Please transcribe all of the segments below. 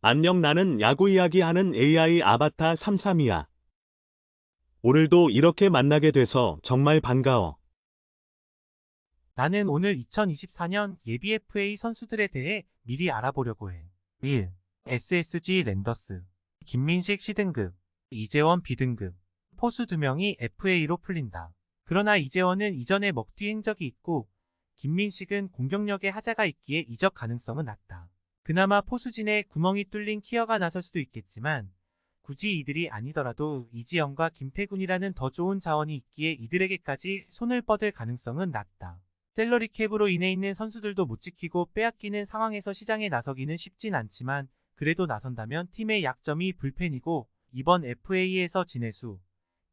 안녕, 나는 야구 이야기하는 AI 아바타 33이야. 오늘도 이렇게 만나게 돼서 정말 반가워. 나는 오늘 2024년 예비 FA 선수들에 대해 미리 알아보려고 해. 1. SSG 랜더스 김민식 C등급, 이재원 B등급, 포수 2명이 FA로 풀린다. 그러나 이재원은 이전에 먹튀 행적이 있고 김민식은 공격력에 하자가 있기에 이적 가능성은 낮다. 그나마 포수진에 구멍이 뚫린 키어가 나설 수도 있겠지만 굳이 이들이 아니더라도 이지영과 김태군이라는 더 좋은 자원이 있기에 이들에게까지 손을 뻗을 가능성은 낮다. 셀러리 캡으로 인해 있는 선수들도 못 지키고 빼앗기는 상황에서 시장에 나서기는 쉽진 않지만 그래도 나선다면 팀의 약점이 불펜이고 이번 FA에서 진해수,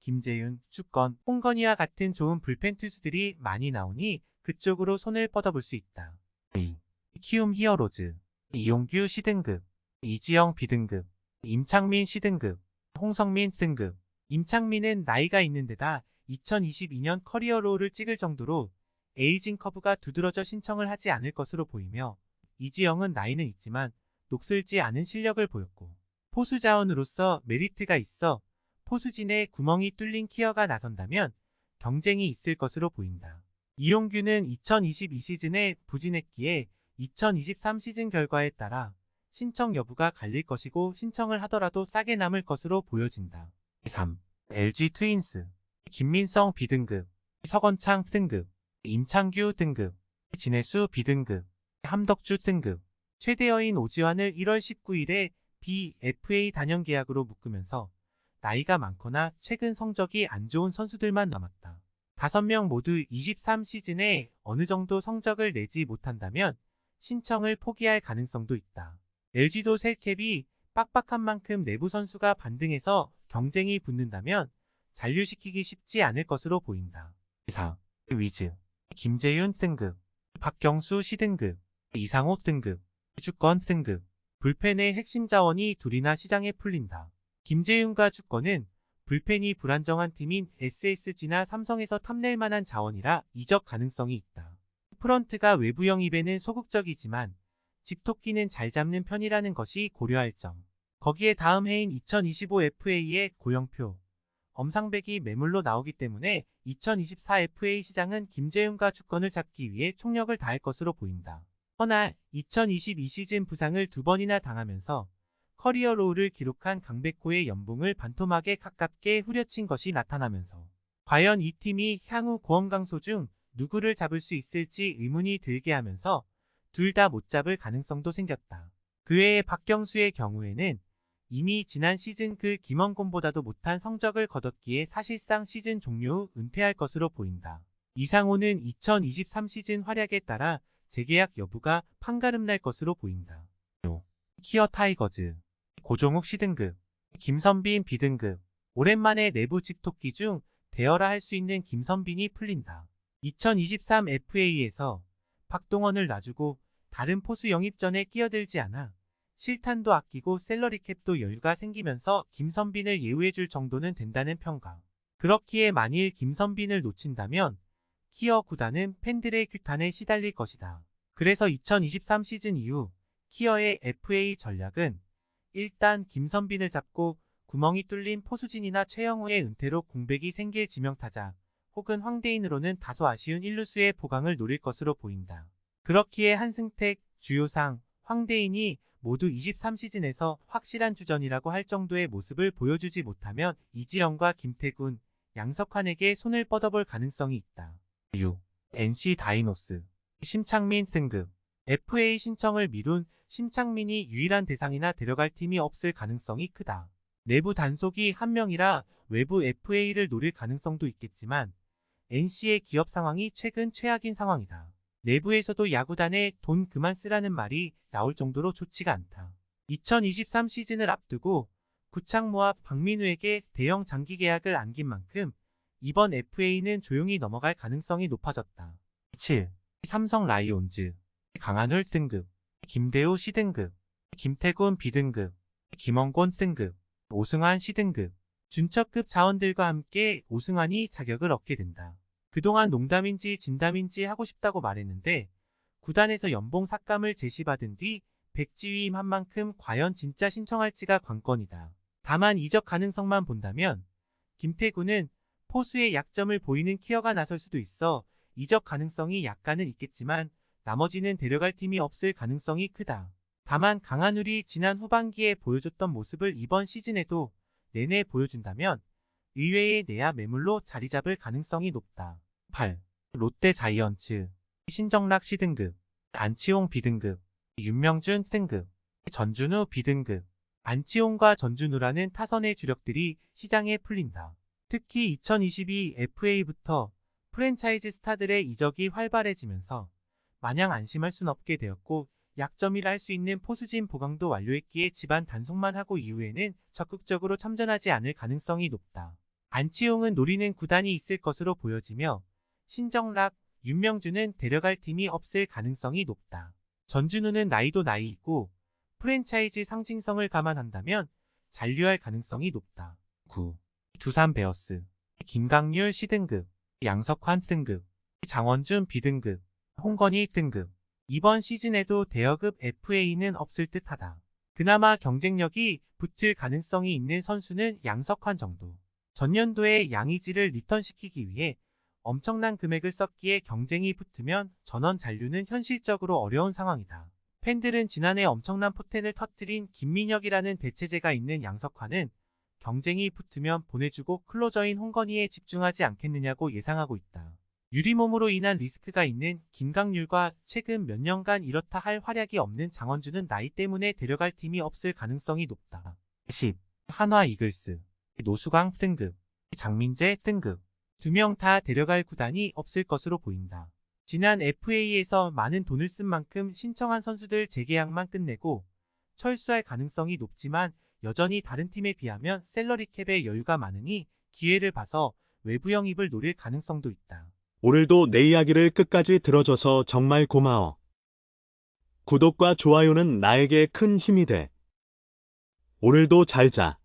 김재윤, 주건, 홍건희와 같은 좋은 불펜 투수들이 많이 나오니 그쪽으로 손을 뻗어볼 수 있다. 2. 키움 히어로즈 이용규 C등급, 이지영 B등급, 임창민 C등급, 홍성민 등급. 임창민은 나이가 있는 데다 2022년 커리어로우를 찍을 정도로 에이징 커브가 두드러져 신청을 하지 않을 것으로 보이며 이지영은 나이는 있지만 녹슬지 않은 실력을 보였고 포수 자원으로서 메리트가 있어 포수진에 구멍이 뚫린 키어가 나선다면 경쟁이 있을 것으로 보인다. 이용규는 2022 시즌에 부진했기에 2023 시즌 결과에 따라 신청 여부가 갈릴 것이고 신청을 하더라도 싸게 남을 것으로 보여진다. 3. LG 트윈스 김민성 B등급, 서건창 등급, 임창규 등급, 진해수 B등급, 함덕주 등급. 최대여인 오지환을 1월 19일에 BFA 단연 계약으로 묶으면서 나이가 많거나 최근 성적이 안 좋은 선수들만 남았다. 5명 모두 23 시즌에 어느 정도 성적을 내지 못한다면 신청을 포기할 가능성도 있다. LG도 셀캡이 빡빡한 만큼 내부 선수가 반등해서 경쟁이 붙는다면 잔류시키기 쉽지 않을 것으로 보인다. 4. 위즈 김재윤 등급, 박경수 C등급, 이상호 등급, 주건 등급. 불펜의 핵심 자원이 둘이나 시장에 풀린다. 김재윤과 주건은 불펜이 불안정한 팀인 SSG나 삼성에서 탐낼 만한 자원이라 이적 가능성이 있다. 프런트가 외부 영입에는 소극적이지만 집토끼는 잘 잡는 편이라는 것이 고려할 점. 거기에 다음 해인 2025 FA의 고영표, 엄상백이 매물로 나오기 때문에 2024 FA 시장은 김재윤과 주건을 잡기 위해 총력을 다할 것으로 보인다. 허나 2022 시즌 부상을 2번이나 당하면서 커리어 로우를 기록한 강백호의 연봉을 반토막에 가깝게 후려친 것이 나타나면서 과연 이 팀이 향후 고원강소 중 누구를 잡을 수 있을지 의문이 들게 하면서 둘 다 못 잡을 가능성도 생겼다. 그 외에 박경수의 경우에는 이미 지난 시즌 그 김원곤보다도 못한 성적을 거뒀기에 사실상 시즌 종료 후 은퇴할 것으로 보인다. 이상호는 2023 시즌 활약에 따라 재계약 여부가 판가름 날 것으로 보인다. 키어 타이거즈 고종욱 C등급, 김선빈 B등급. 오랜만에 내부 집토끼 중 대여라 할 수 있는 김선빈이 풀린다. 2023 FA에서 박동원을 놔주고 다른 포수 영입 전에 끼어들지 않아 실탄도 아끼고 셀러리 캡도 여유가 생기면서 김선빈을 예우해줄 정도는 된다는 평가. 그렇기에 만일 김선빈을 놓친다면 키어 구단은 팬들의 규탄에 시달릴 것이다. 그래서 2023 시즌 이후 키어의 FA 전략은 일단 김선빈을 잡고 구멍이 뚫린 포수진이나 최영우의 은퇴로 공백이 생길 지명타자 혹은 황대인으로는 다소 아쉬운 일루수의 보강을 노릴 것으로 보인다. 그렇기에 한승택, 주요상, 황대인이 모두 23 시즌에서 확실한 주전이라고 할 정도의 모습을 보여주지 못하면 이지영과 김태군, 양석환에게 손을 뻗어볼 가능성이 있다. 6. NC 다이노스 심창민 등급 FA 신청을 미룬 심창민이 유일한 대상이나 데려갈 팀이 없을 가능성이 크다. 내부 단속이 1명이라 외부 FA를 노릴 가능성도 있겠지만 NC의 기업 상황이 최근 최악인 상황이다. 내부에서도 야구단에 돈 그만 쓰라는 말이 나올 정도로 좋지가 않다. 2023 시즌을 앞두고 구창모와 박민우에게 대형 장기 계약을 안긴 만큼 이번 FA는 조용히 넘어갈 가능성이 높아졌다. 7. 삼성 라이온즈 강한울 등급, 김대우 C등급, 김태군 B등급, 김원곤 등급, 오승환 C등급. 준척급 자원들과 함께 오승환이 자격을 얻게 된다. 그동안 농담인지 진담인지 하고 싶다고 말했는데 구단에서 연봉 삭감을 제시받은 뒤 백지위임한 만큼 과연 진짜 신청할지가 관건이다. 다만 이적 가능성만 본다면 김태구는 포수의 약점을 보이는 키어가 나설 수도 있어 이적 가능성이 약간은 있겠지만 나머지는 데려갈 팀이 없을 가능성이 크다. 다만 강한울이 지난 후반기에 보여줬던 모습을 이번 시즌에도 내내 보여준다면 의외의 내야 매물로 자리 잡을 가능성이 높다. 8. 롯데 자이언츠 신정락 C등급, 안치홍 B등급, 윤명준 C등급, 전준우 B등급. 안치홍과 전준우라는 타선의 주력들이 시장에 풀린다. 특히 2022 FA부터 프랜차이즈 스타들의 이적이 활발해지면서 마냥 안심할 순 없게 되었고 약점이라 할 수 있는 포수진 보강도 완료했기에 집안 단속만 하고 이후에는 적극적으로 참전하지 않을 가능성이 높다. 안치홍은 노리는 구단이 있을 것으로 보여지며 신정락, 윤명준은 데려갈 팀이 없을 가능성이 높다. 전준우는 나이도 나이이고 프랜차이즈 상징성을 감안한다면 잔류할 가능성이 높다. 9. 두산 베어스 김강률 C등급, 양석환 등급, 장원준 B등급, 홍건희 등급. 이번 시즌에도 대여급 FA는 없을 듯하다. 그나마 경쟁력이 붙을 가능성이 있는 선수는 양석환 정도. 전년도에 양의지를 리턴시키기 위해 엄청난 금액을 썼기에 경쟁이 붙으면 전원 잔류는 현실적으로 어려운 상황이다. 팬들은 지난해 엄청난 포텐을 터뜨린 김민혁이라는 대체제가 있는 양석환은 경쟁이 붙으면 보내주고 클로저인 홍건희에 집중하지 않겠느냐고 예상하고 있다. 유리몸으로 인한 리스크가 있는 김강률과 최근 몇 년간 이렇다 할 활약이 없는 장원준은 나이 때문에 데려갈 팀이 없을 가능성이 높다. 10. 한화 이글스 노수광 등급, 장민재 등급. 2명 다 데려갈 구단이 없을 것으로 보인다. 지난 FA에서 많은 돈을 쓴 만큼 신청한 선수들 재계약만 끝내고 철수할 가능성이 높지만 여전히 다른 팀에 비하면 셀러리 캡에 여유가 많으니 기회를 봐서 외부 영입을 노릴 가능성도 있다. 오늘도 내 이야기를 끝까지 들어줘서 정말 고마워. 구독과 좋아요는 나에게 큰 힘이 돼. 오늘도 잘 자.